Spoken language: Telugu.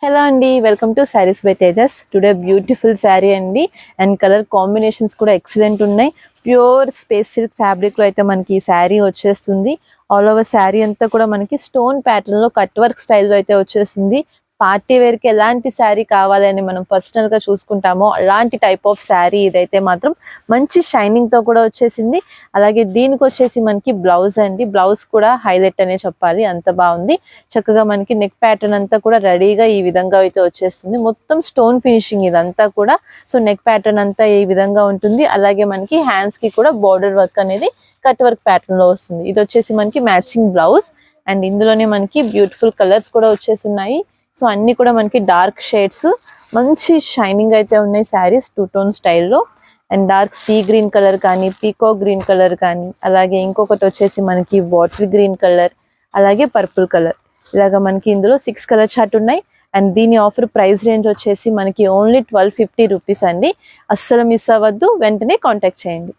హలో అండి, welcome to saris by Tejas. Today beautiful sari అండి అండ్ కలర్ కాంబినేషన్స్ కూడా ఎక్సలెంట్ ఉన్నాయి. ప్యూర్ స్పేస్ సిల్క్ ఫ్యాబ్రిక్ లో అయితే మనకి ఈ శారీ వచ్చేస్తుంది. ఆల్ ఓవర్ శారీ అంతా కూడా మనకి స్టోన్ ప్యాటర్న్ లో కట్ వర్క్ స్టైల్లో అయితే వచ్చేస్తుంది. పార్టీ వేర్ కి ఎలాంటి శారీ కావాలని మనం పర్సనల్ గా చూసుకుంటామో అలాంటి టైప్ ఆఫ్ శారీ ఇదైతే మాత్రం మంచి షైనింగ్ తో కూడా వచ్చేసింది. అలాగే దీనికి వచ్చేసి మనకి బ్లౌజ్ అండి, బ్లౌజ్ కూడా హైలైట్ అనే చెప్పాలి, అంత బాగుంది. చక్కగా మనకి నెక్ ప్యాటర్న్ అంతా కూడా రెడీగా ఈ విధంగా అయితే వచ్చేస్తుంది. మొత్తం స్టోన్ ఫినిషింగ్ ఇదంతా కూడా. సో నెక్ ప్యాటర్న్ అంతా ఈ విధంగా ఉంటుంది. అలాగే మనకి హ్యాండ్స్ కి కూడా బోర్డర్ వర్క్ అనేది కట్ వర్క్ ప్యాటర్న్ లో వస్తుంది. ఇది వచ్చేసి మనకి మ్యాచింగ్ బ్లౌజ్ అండ్ ఇందులోనే మనకి బ్యూటిఫుల్ కలర్స్ కూడా వచ్చేస్తున్నాయి. సో అన్ని కూడా మనకి డార్క్ షేడ్స్, మంచి షైనింగ్ అయితే ఉన్నాయి శారీస్ టూ టోన్ స్టైల్లో. And dark sea green colour కానీ, పీకో గ్రీన్ కలర్ కానీ, అలాగే ఇంకొకటి వచ్చేసి మనకి వాటర్ గ్రీన్ కలర్, అలాగే పర్పుల్ కలర్. ఇలాగ మనకి ఇందులో 6 కలర్ చార్ట్ ఉన్నాయి. అండ్ దీని ఆఫర్ ప్రైస్ రేంజ్ వచ్చేసి మనకి ఓన్లీ 1250 రూపీస్ అండి. అస్సలు మిస్ అవ్వద్దు, వెంటనే కాంటాక్ట్ చేయండి.